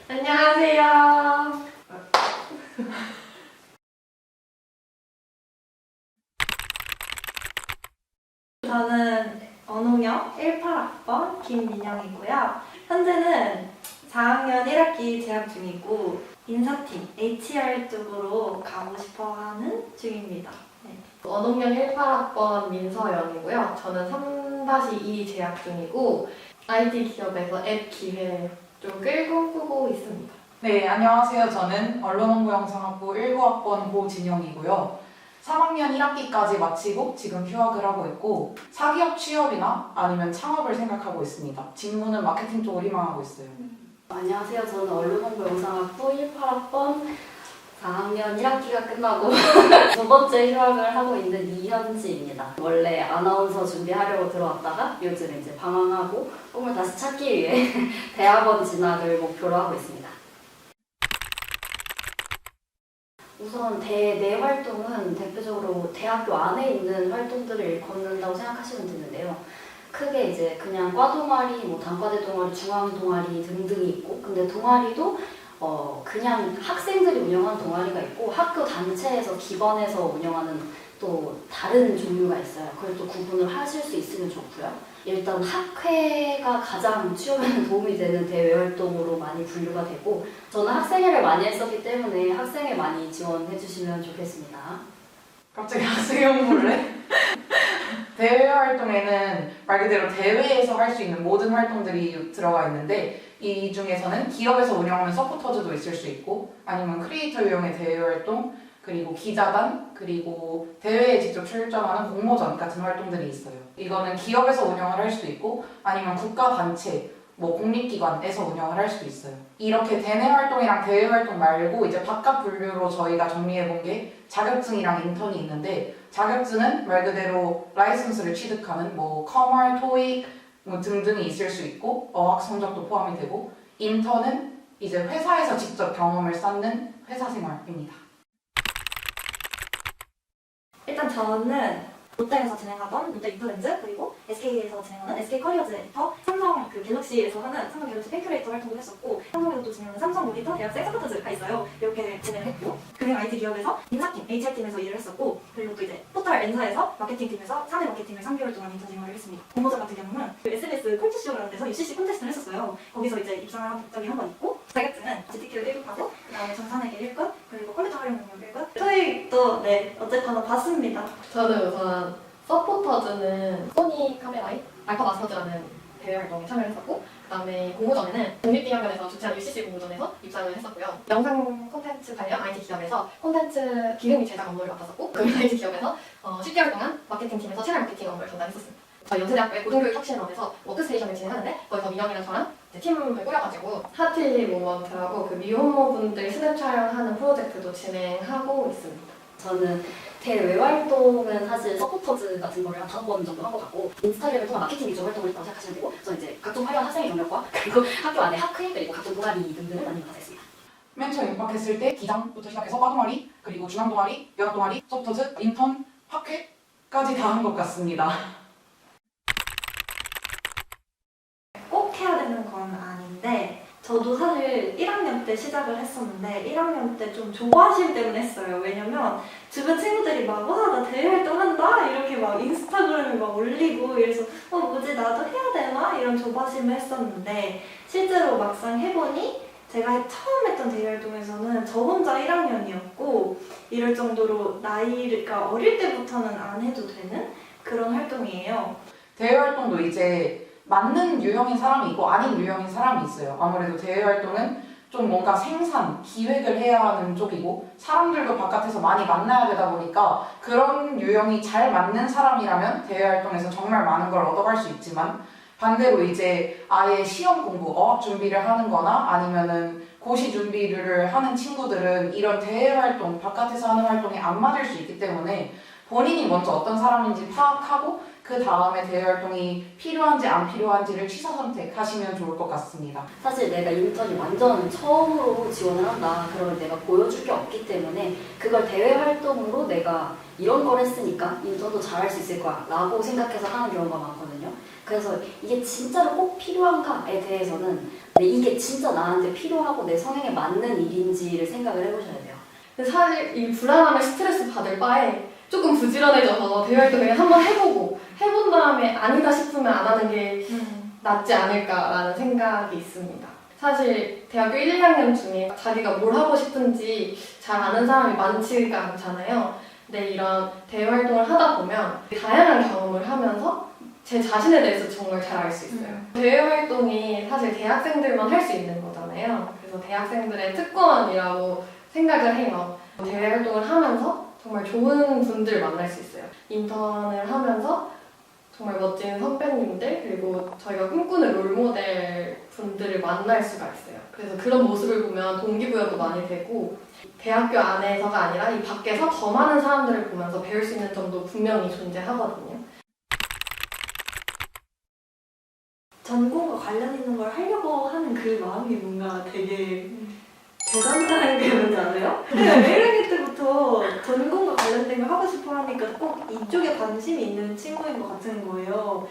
안녕하세요. 저는 언홍영 18학번 김민영이고요. 현재는 4학년 1학기 재학 중이고 인사팀 HR 쪽으로 가고 싶어하는 중입니다. 네. 언홍영 18학번 민서연이고요. 저는 3-2 재학 중이고 IT 기업에서 앱 기획 쪽을 꿈꾸고 있습니다. 네, 안녕하세요. 저는 언론홍보영상학부 19학번 고진영이고요. 3학년 1학기까지 마치고 지금 휴학을 하고 있고 사기업 취업이나 아니면 창업을 생각하고 있습니다. 직무는 마케팅 쪽을 희망하고 있어요. 안녕하세요. 저는 언론홍보영상학부 18학번 4학년 1학기가 끝나고 두 번째 휴학을 하고 있는 이현지입니다. 원래 아나운서 준비하려고 들어왔다가 요즘 이제 방황하고 꿈을 다시 찾기 위해 대학원 진학을 목표로 하고 있습니다. 우선 내 활동은 대표적으로 대학교 안에 있는 활동들을 일컫는다고 생각하시면 되는데요. 크게 이제 그냥 과 동아리, 단과대 동아리, 중앙 동아리 등등이 있고, 근데 동아리도 그냥 학생들이 운영하는 동아리가 있고 학교 단체에서 기관에서 운영하는 또 다른 종류가 있어요. 그걸 또 구분을 하실 수 있으면 좋고요. 일단 학회가 가장 취업에는 도움이 되는 대외 활동으로 많이 분류가 되고 저는 학생회를 많이 했었기 때문에 학생회 많이 지원해 주시면 좋겠습니다. 갑자기 학생 홍보를 해? 대외 활동에는 말 그대로 대회에서 할 수 있는 모든 활동들이 들어가 있는데 이 중에서는 기업에서 운영하는 서포터즈도 있을 수 있고 아니면 크리에이터 유형의 대외 활동 그리고 기자단 그리고 대회에 직접 출전하는 공모전 같은 활동들이 있어요. 이거는 기업에서 운영을 할 수도 있고 아니면 국가 단체 공립기관에서 운영을 할 수도 있어요. 이렇게 대내 활동이랑 대외 활동 말고 이제 바깥 분류로 저희가 정리해본 게 자격증이랑 인턴이 있는데 자격증은 말 그대로 라이선스를 취득하는 커멀, 토익 등등이 있을 수 있고 어학 성적도 포함이 되고 인턴은 이제 회사에서 직접 경험을 쌓는 회사 생활입니다. 일단 저는 롯데에서 진행하던 롯데 인플루엔즈 그리고 SK에서 진행하는 SK 커리어즈 에디터, 삼성 갤럭시에서 하는 삼성 갤럭시 팬큐레이터 활동을 했었고 삼성에서 또 진행하는 삼성 모니터 대학생 서포터즈가 있어요. 이렇게 진행했고 금융 IT 기업에서 인사팀, HR팀에서 일을 했었고 그리고 또 이제 포털 N사에서 마케팅팀에서 사내 마케팅을 3개월 동안 인턴 생활을 했습니다. 공모전 같은 경우는 SNS 콘텐츠쇼라는 데서 UCC 콘테스트를 했었어요. 거기서 이제 입상을 한 적이 한 번 있고 자격증은 GTQ 1급하고 그다음에 전산회계 1급 그리고 컴퓨터 활용 능력 1급 토익도 어쨌거나 봤습니다. 저는 우선 서포터즈는 소니 카메라의 알파 마스터즈라는 대회 활동에 참여를 했었고 그다음에 공모전에는 국립비행관에서 주최한 UCC 공모전에서 입상을 했었고요. 영상 콘텐츠 관련 IT 기업에서 콘텐츠 기획 및 제작 업무를 맡았었고 그 IT 기업에서 10개월 동안 마케팅팀에서 채널 마케팅 업무를 담당했었습니다. 저희 연세대학교의 고등교육 혁신원에서 워크스테이션을 진행하는데 거기서 민영이랑 저랑 팀을 꾸려가지고 하트리 모먼트라고 그 미혼모분들 스냅 촬영하는 프로젝트도 진행하고 있습니다. 저는 대외 활동은 사실 서포터즈 같은 거를 한 5번 정도 한 것 같고 인스타그램을 통한 마케팅 위주 활동을 했다고 생각하시면 되고 저는 이제 각종 화려한 학생의 경력과 그리고 학교 안에 학회 그리고 각종 동아리 등등을 많이 맡았습니다. 맨 처음 입학했을 때 기장부터 시작해서 과동아리 그리고 중앙동아리, 연합동아리, 서포터즈, 인턴, 학회까지 다 한 것 같습니다. 꼭 해야 되는 건 아닌데 저도 사실 1학년 때 시작을 했었는데 1학년 때 좀 조바심 때문에 했어요. 왜냐면 주변 친구들이 막 와, 나 대외 활동한다 이렇게 막 인스타그램에 막 올리고 이래서 뭐지 나도 해야 되나 이런 조바심을 했었는데 실제로 막상 해보니 제가 처음 했던 대외 활동에서는 저 혼자 1학년이었고 이럴 정도로 나이가 어릴 때부터는 안 해도 되는 그런 활동이에요. 대외 활동도 이제 맞는 유형인 사람이 있고 아닌 유형인 사람이 있어요. 아무래도 대외 활동은 좀 뭔가 생산, 기획을 해야 하는 쪽이고 사람들도 바깥에서 많이 만나야 되다 보니까 그런 유형이 잘 맞는 사람이라면 대외 활동에서 정말 많은 걸 얻어갈 수 있지만 반대로 이제 아예 시험 공부, 어학 준비를 하는 거나 아니면은 고시 준비를 하는 친구들은 이런 대외 활동, 바깥에서 하는 활동이 안 맞을 수 있기 때문에 본인이 먼저 어떤 사람인지 파악하고 그 다음에 대외 활동이 필요한지 안 필요한지를 취사 선택하시면 좋을 것 같습니다. 사실 내가 인턴이 완전 처음으로 지원을 한다. 그러면 내가 보여줄 게 없기 때문에 그걸 대외 활동으로 내가 이런 걸 했으니까 인턴도 잘할 수 있을 거야 라고 생각해서 하는 경우가 많거든요. 그래서 이게 진짜로 꼭 필요한가에 대해서는 이게 진짜 나한테 필요하고 내 성향에 맞는 일인지를 생각을 해보셔야 돼요. 근데 사실 이 불안함을 스트레스 받을 바에 조금 부지런해져서 대외 활동 그냥 한번 해본 다음에 아니다 싶으면 안 하는 게 낫지 않을까라는 생각이 있습니다. 사실 대학교 1, 2학년 중에 자기가 뭘 하고 싶은지 잘 아는 사람이 많지가 않잖아요. 근데 이런 대외 활동을 하다 보면 다양한 경험을 하면서 제 자신에 대해서 정말 잘 알 수 있어요. 대외 활동이 사실 대학생들만 할 수 있는 거잖아요. 그래서 대학생들의 특권이라고 생각을 해요. 대외 활동을 하면서 정말 좋은 분들 만날 수 있어요. 인턴을 하면서 정말 멋진 선배님들 그리고 저희가 꿈꾸는 롤모델 분들을 만날 수가 있어요. 그래서 그런 모습을 보면 동기부여도 많이 되고 대학교 안에서가 아니라 이 밖에서 더 많은 사람들을 보면서 배울 수 있는 점도 분명히 존재하거든요. 전공과 관련 있는 걸 하려고 하는 그 마음이 뭔가 되게 대단한 게 뭔지 아세요? 네, 1학년 때부터 전공과 관련된 걸 하고 싶어 하니까 꼭 이쪽에 관심이 있는 친구인 것 같은 거예요.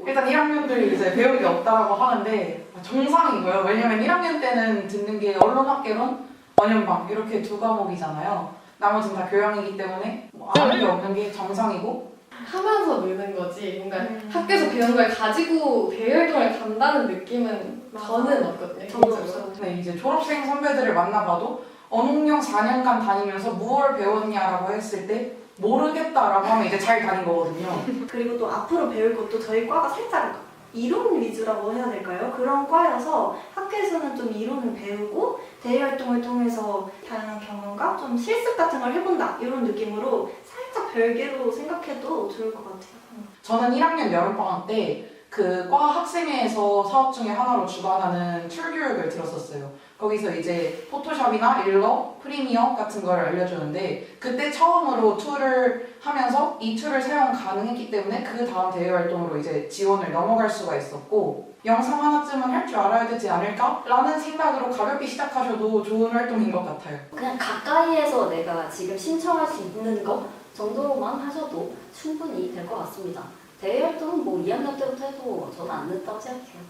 일단 1학년들이 이제 배울 게 없다고 하는데 정상이고요. 왜냐면 1학년 때는 듣는 게 언론학개론, 원연방 이렇게 두 과목이잖아요. 나머지는 다 교양이기 때문에 뭐 아는 게 없는 게 정상이고 하면서 느는 거지 뭔가 학교에서 배운 걸 가지고 대외 활동을 간다는 느낌은 저는 없거든요. 저도 개인적으로. 없어요. 네, 이제 졸업생 선배들을 만나봐도 언홍영 4년간 다니면서 무엇을 배웠냐라고 했을 때 모르겠다라고 하면 이제 잘 다닌 거거든요. 그리고 또 앞으로 배울 것도 저희 과가 살짝 이론 위주라고 해야 될까요? 그런 과여서 학교에서는 좀 이론을 배우고 대외 활동을 통해서 다양한 경험과 좀 실습 같은 걸 해본다 이런 느낌으로 살짝 별개로 생각해도 좋을 것 같아요. 저는 1학년 여름방학 때 그 과 학생회에서 사업 중에 하나로 주관하는 툴 교육을 들었었어요. 거기서 이제 포토샵이나 일러, 프리미어 같은 걸 알려주는데 그때 처음으로 툴을 하면서 이 툴을 사용 가능했기 때문에 그 다음 대외 활동으로 이제 지원을 넘어갈 수가 있었고 영상 하나쯤은 할 줄 알아야 되지 않을까? 라는 생각으로 가볍게 시작하셔도 좋은 활동인 것 같아요. 그냥 가까이에서 내가 지금 신청할 수 있는 거 정도로만 하셔도 충분히 될 것 같습니다. 대외 활동은 뭐 2학년 때부터 해도 저는 안 늦다고 생각해요.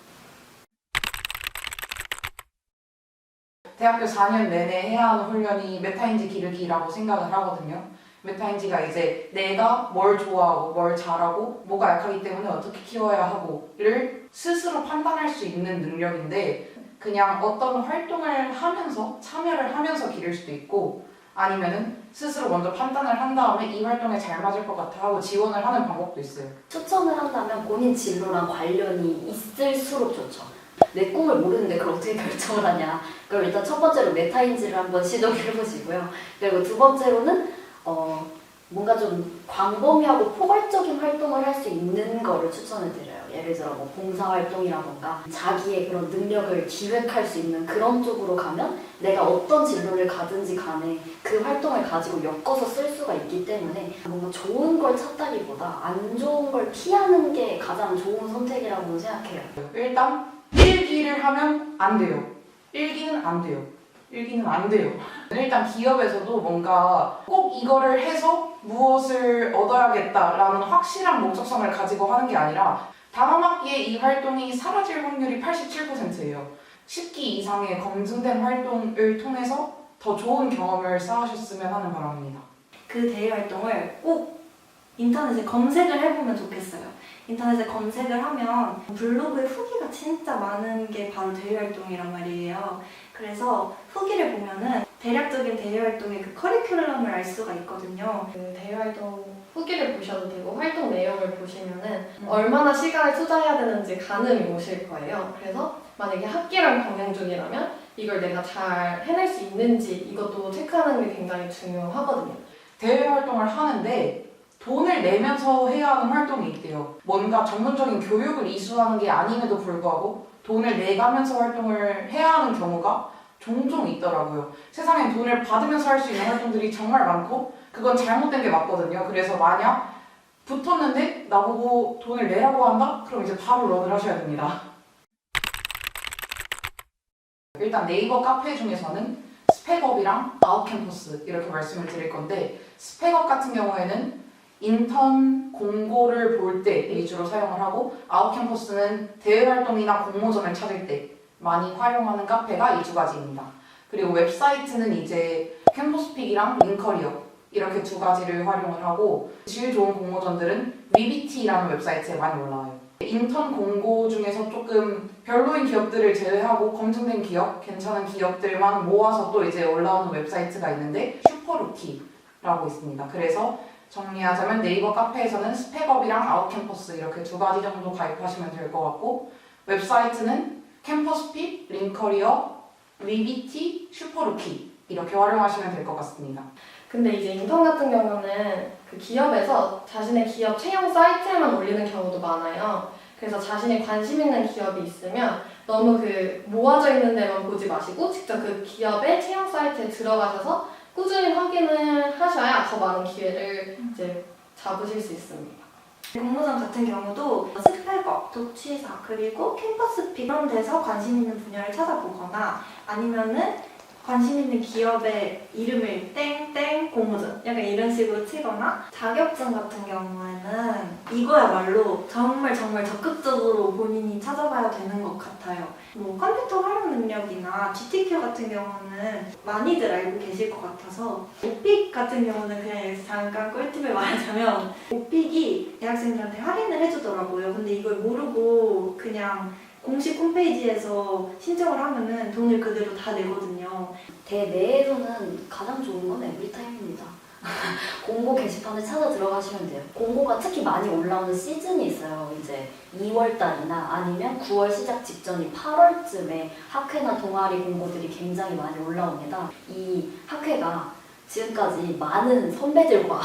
대학교 4년 내내 해야 하는 훈련이 메타인지 기르기라고 생각을 하거든요. 메타인지가 이제 내가 뭘 좋아하고 뭘 잘하고 뭐가 약하기 때문에 어떻게 키워야 하고를 스스로 판단할 수 있는 능력인데 그냥 어떤 활동을 하면서 참여를 하면서 기를 수도 있고 아니면은 스스로 먼저 판단을 한 다음에 이 활동에 잘 맞을 것 같아 하고 지원을 하는 방법도 있어요. 추천을 한다면 본인 진로랑 관련이 있을수록 좋죠. 내 꿈을 모르는데 그걸 어떻게 결정을 하냐. 그럼 일단 첫 번째로 메타인지를 한번 시도를 해보시고요. 그리고 두 번째로는 뭔가 좀 광범위하고 포괄적인 활동을 할 수 있는 거를 추천을 드려요. 예를 들어 뭐 봉사활동이라던가 자기의 그런 능력을 기획할 수 있는 그런 쪽으로 가면 내가 어떤 진로를 가든지 간에 그 활동을 가지고 엮어서 쓸 수가 있기 때문에 뭔가 좋은 걸 찾다기보다 안 좋은 걸 피하는 게 가장 좋은 선택이라고 생각해요. 일단 일기를 하면 안 돼요. 일기는 안 돼요. 일기는 안 돼요. 일단 기업에서도 뭔가 꼭 이거를 해서 무엇을 얻어야겠다라는 확실한 목적성을 가지고 하는 게 아니라 다음 학기에 이 활동이 사라질 확률이 87%예요. 10기 이상의 검증된 활동을 통해서 더 좋은 경험을 쌓으셨으면 하는 바람입니다. 그 대외 활동을 꼭 인터넷에 검색을 해보면 좋겠어요. 인터넷에 검색을 하면 블로그에 후기가 진짜 많은 게 바로 대외 활동이란 말이에요. 그래서 후기를 보면은 대략적인 대외 활동의 그 커리큘럼을 알 수가 있거든요. 그 대외 활동 후기를 보셔도 되고 활동 내용을 보시면은 얼마나 시간을 투자해야 되는지 가늠이 오실 거예요. 그래서 만약에 학기랑 병행 중이라면 이걸 내가 잘 해낼 수 있는지 이것도 체크하는 게 굉장히 중요하거든요. 대외 활동을 하는데 돈을 내면서 해야 하는 활동이 있대요. 뭔가 전문적인 교육을 이수하는 게 아님에도 불구하고 돈을 내가면서 활동을 해야 하는 경우가 종종 있더라고요. 세상엔 돈을 받으면서 할 수 있는 활동들이 정말 많고 그건 잘못된 게 맞거든요. 그래서 만약 붙었는데 나보고 돈을 내라고 한다? 그럼 이제 바로 런을 하셔야 됩니다. 일단 네이버 카페 중에서는 스펙업이랑 아웃캠퍼스 이렇게 말씀을 드릴 건데, 스펙업 같은 경우에는 인턴 공고를 볼 때 위주로 사용을 하고, 아웃캠퍼스는 대외활동이나 공모전을 찾을 때 많이 활용하는 카페가 이 두 가지입니다. 그리고 웹사이트는 이제 캠퍼스픽이랑 링커리어 이렇게 두 가지를 활용을 하고, 질 좋은 공모전들은 위비티라는 웹사이트에 많이 올라와요. 인턴 공고 중에서 조금 별로인 기업들을 제외하고 검증된 기업, 괜찮은 기업들만 모아서 또 이제 올라오는 웹사이트가 있는데 슈퍼루키라고 있습니다. 그래서 정리하자면 네이버 카페에서는 스펙업이랑 아웃캠퍼스 이렇게 두 가지 정도 가입하시면 될 것 같고, 웹사이트는 캠퍼스픽, 링커리어, 위비티, 슈퍼루키 이렇게 활용하시면 될 것 같습니다. 근데 이제 인턴 같은 경우는 그 기업에서 자신의 기업 채용 사이트에만 올리는 경우도 많아요. 그래서 자신이 관심 있는 기업이 있으면 너무 그 모아져 있는 데만 보지 마시고 직접 그 기업의 채용 사이트에 들어가셔서 꾸준히 확인을 하셔야 더 많은 기회를 이제 잡으실 수 있습니다. 공모전 같은 경우도 스펙업, 도취사, 그리고 캠퍼스픽 이런 데서 관심 있는 분야를 찾아보거나, 아니면은 관심 있는 기업의 이름을 땡땡 공모전 약간 이런 식으로 치거나, 자격증 같은 경우에는 이거야말로 정말 적극적으로 본인이 찾아봐야 되는 것 같아요. 뭐 컴퓨터 활용 능력이나 GTQ 같은 경우는 많이들 알고 계실 것 같아서, 오픽 같은 경우는 그냥 여기서 잠깐 꿀팁을 말하자면, 오픽이 대학생들한테 할인을 해주더라고요. 근데 이걸 모르고 그냥 공식 홈페이지에서 신청을 하면은 돈을 그대로 다 내거든요. 대내에서는 가장 좋은 건 에브리타임입니다. 공고 게시판에 찾아 들어가시면 돼요. 공고가 특히 많이 올라오는 시즌이 있어요. 이제 2월달이나 아니면 9월 시작 직전인 8월쯤에 학회나 동아리 공고들이 굉장히 많이 올라옵니다. 이 학회가 지금까지 많은 선배들과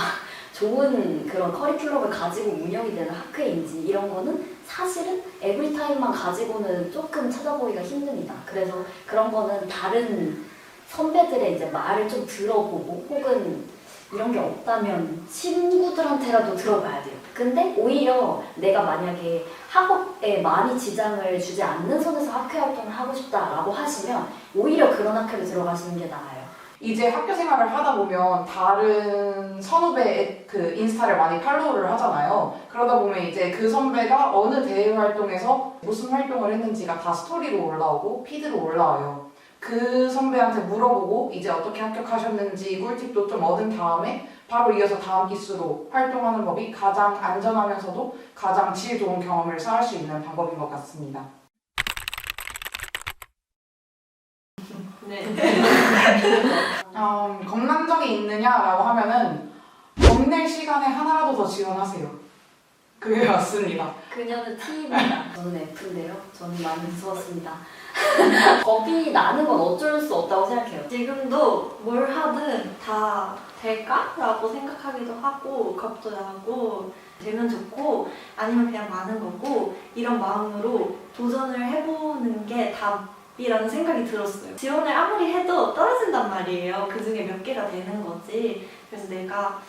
좋은 그런 커리큘럼을 가지고 운영이 되는 학회인지 이런 거는 사실은 에브리타임만 가지고는 조금 찾아보기가 힘듭니다. 그래서 그런 거는 다른 선배들의 이제 말을 좀 들어보고, 혹은 이런 게 없다면 친구들한테라도 들어봐야 돼요. 근데 오히려 내가 만약에 학업에 많이 지장을 주지 않는 선에서 학회 활동을 하고 싶다라고 하시면 오히려 그런 학회로 들어가시는 게 나아요. 이제 학교 생활을 하다 보면 다른 선후배 그 인스타를 많이 팔로우를 하잖아요. 그러다 보면 이제 그 선배가 어느 대회 활동에서 무슨 활동을 했는지가 다 스토리로 올라오고 피드로 올라와요. 그 선배한테 물어보고 이제 어떻게 합격하셨는지 꿀팁도 좀 얻은 다음에 바로 이어서 다음 기수로 활동하는 법이 가장 안전하면서도 가장 질 좋은 경험을 쌓을 수 있는 방법인 것 같습니다. 네. 겁난 적이 있느냐라고 하면은 겁낼 시간에 하나라도 더 지원하세요. 그게 맞습니다. 그녀는 T입니다. 저는 F인데요. 저는 많이 무서웠습니다. 겁이 나는 건 어쩔 수 없다고 생각해요. 지금도 뭘 하든 다 될까라고 생각하기도 하고, 겁도 나고, 되면 좋고 아니면 그냥 많은 거고, 이런 마음으로 도전을 해보는 게 답이라는 생각이 들었어요. 지원을 아무리 해도 떨어진단 말이에요. 그 중에 몇 개가 되는 거지. 그래서 내가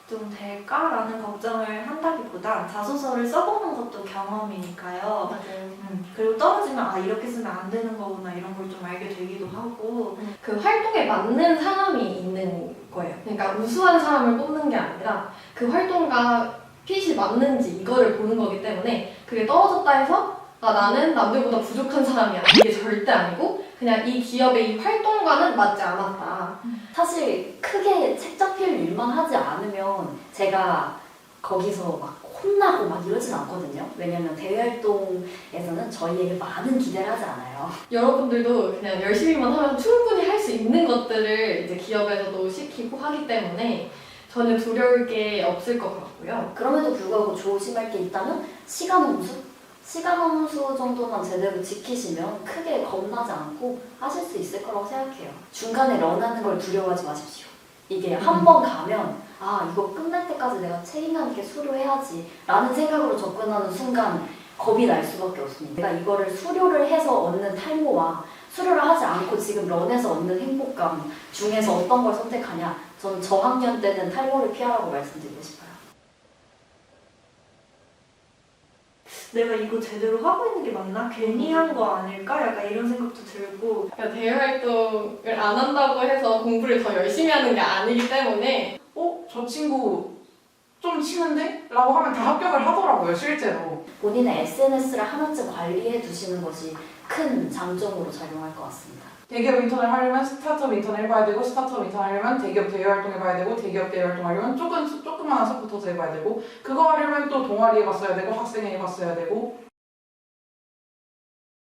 좀 될까라는 걱정을 한다기보단 자소서를 써보는 것도 경험이니까요. 맞아요. 그리고 떨어지면 아 이렇게 쓰면 안 되는 거구나 이런 걸 좀 알게 되기도 하고. 그 활동에 맞는 사람이 있는 거예요. 그러니까 우수한 사람을 뽑는 게 아니라 그 활동과 핏이 맞는지 이거를 보는 거기 때문에, 그게 떨어졌다 해서 아, 나는 남들보다 부족한 사람이야, 이게 절대 아니고 그냥 이 기업의 이 활동과는 맞지 않았다. 사실 크게 책 잡힐 일만 하지 않으면 제가 거기서 막 혼나고 막 이러진 않거든요. 왜냐면 대외활동에서는 저희에게 많은 기대를 하지 않아요. 여러분들도 그냥 열심히만 하면 충분히 할 수 있는 것들을 이제 기업에서도 시키고 하기 때문에 전혀 두려울 게 없을 것 같고요. 그럼에도 불구하고 조심할 게 있다면 시간 엄수? 시간 엄수 정도만 제대로 지키시면 크게 겁나지 않고 하실 수 있을 거라고 생각해요. 중간에 런하는 걸 두려워하지 마십시오. 이게 한 번 가면 아 이거 끝날 때까지 내가 책임감 있게 수료해야지 라는 생각으로 접근하는 순간 겁이 날 수밖에 없습니다. 내가 이거를 수료를 해서 얻는 탈모와 수료를 하지 않고 지금 런에서 얻는 행복감 중에서 어떤 걸 선택하냐, 저는 저학년 때는 탈모를 피하라고 말씀드리고 싶어요. 내가 이거 제대로 하고 있는 게 맞나? 괜히 한 거 아닐까? 약간 이런 생각도 들고 그러니까 대외 활동을 안 한다고 해서 공부를 더 열심히 하는 게 아니기 때문에 저 친구 좀 치는데? 라고 하면 다 합격을 하더라고요, 실제로. 본인의 SNS를 하나쯤 관리해 두시는 것이 큰 장점으로 작용할 것 같습니다. 대기업 인턴을 하려면 스타트업 인턴을 해봐야 되고, 스타트업 인턴 하려면 대기업 대외 활동 해봐야 되고, 대기업 대외 활동 하려면 조그만한 서포터즈 해봐야 되고, 그거 하려면 또 동아리 해봤어야 되고, 학생회 해봤어야 되고,